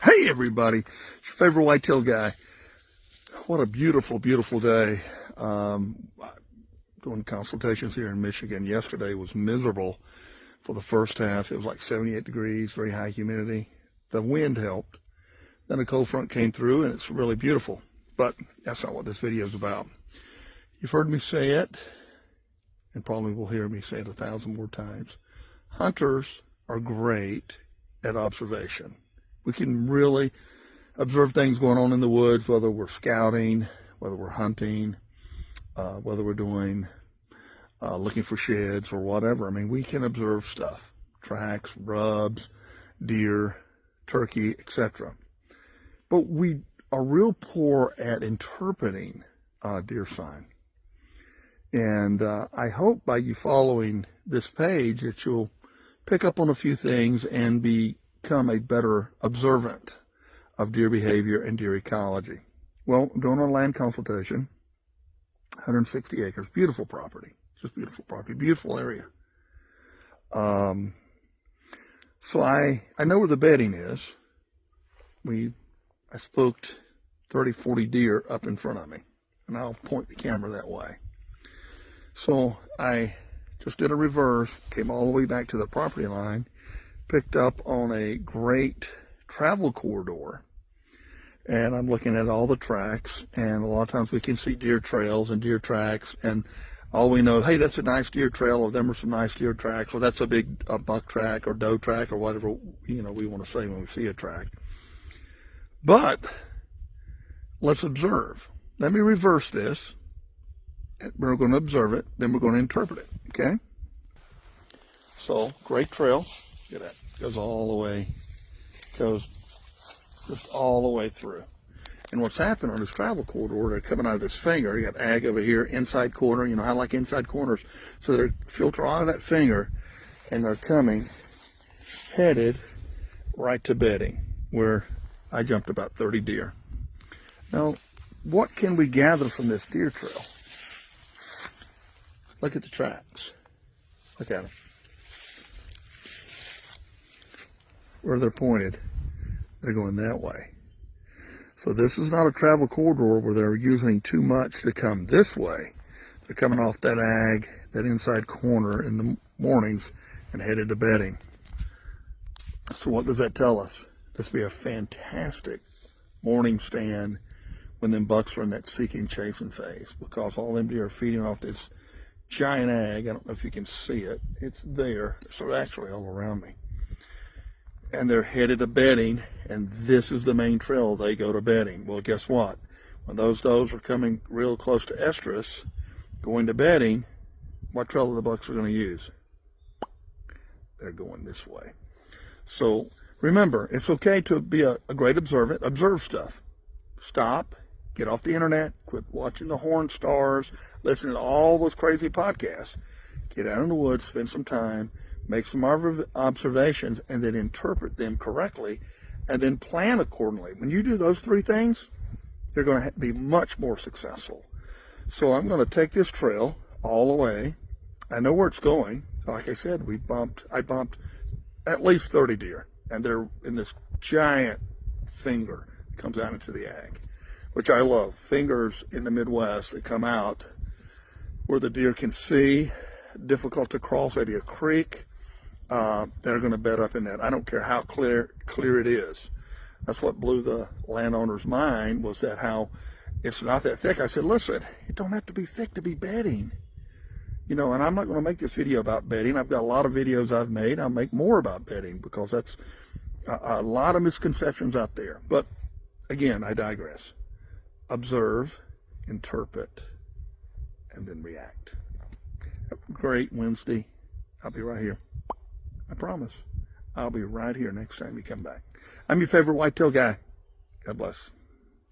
Hey everybody, it's your favorite whitetail guy. What a beautiful, beautiful day. Doing consultations here in Michigan. Yesterday was miserable for the first half. It was like 78 degrees, very high humidity. The wind helped. Then a cold front came through and it's really beautiful. But that's not what this video is about. You've heard me say it, and probably will hear me say it 1,000 more times. Hunters are great at observation. We can really observe things going on in the woods, whether we're scouting, whether we're hunting, whether we're doing looking for sheds or whatever. I mean, we can observe stuff, tracks, rubs, deer, turkey, etc. But we are real poor at interpreting deer sign. And I hope by you following this page that you'll pick up on a few things and become a better observant of deer behavior and deer ecology. Well, I'm doing a land consultation, 160 acres, beautiful property, just beautiful property, beautiful area. So I know where the bedding is. I spooked 30, 40 deer up in front of me, and I'll point the camera that way. So I just did a reverse, came all the way back to the property line, picked up on a great travel corridor, and I'm looking at all the tracks, and a lot of times we can see deer trails and deer tracks, and all we know, hey, that's a nice deer trail, or them are some nice deer tracks, or that's a big buck track or doe track, or whatever we want to say when we see a track. But let's observe. Let me reverse this. We're going to observe it, then we're going to interpret it, okay? So, great trail. Look at that. Goes all the way, goes just all the way through. And what's happened on this travel corridor, they're coming out of this finger. You got ag over here, inside corner. You know, I like inside corners. So they're filter out of that finger, and they're coming, headed right to bedding, where I jumped about 30 deer. Now, what can we gather from this deer trail? Look at the tracks. Look at them. Where they're pointed, they're going that way. So this is not a travel corridor where they're using too much to come this way. They're coming off that ag, that inside corner in the mornings and headed to bedding. So what does that tell us? This will be a fantastic morning stand when them bucks are in that seeking, chasing phase, because all them deer are feeding off this giant ag. I don't know if you can see it. It's there. So actually all around me. And they're headed to bedding, and this is the main trail they go to bedding. Well, guess what? When those does are coming real close to estrus, going to bedding, what trail are the bucks are going to use? They're going this way. So remember, it's okay to be a great observant. Observe stuff. Stop. Get off the internet. Quit watching the Horn Stars. Listen to all those crazy podcasts. Get out in the woods. Spend some time. Make some observations, and then interpret them correctly, and then plan accordingly. When you do those three things, you're going to be much more successful. So I'm going to take this trail all the way. I know where it's going. Like I said, I bumped at least 30 deer, and they're in this giant finger that comes out into the ag, which I love. Fingers in the Midwest that come out where the deer can see, difficult to cross, maybe a creek. They're going to bed up in that. I don't care how clear it is. That's what blew the landowner's mind, was that how it's not that thick. I said, listen, it don't have to be thick to be bedding. And I'm not going to make this video about bedding. I've got a lot of videos I've made. I'll make more about bedding, because that's a lot of misconceptions out there. But again, I digress. Observe, interpret, and then react. Have a great Wednesday. I'll be right here. I promise. I'll be right here next time you come back. I'm your favorite whitetail guy. God bless.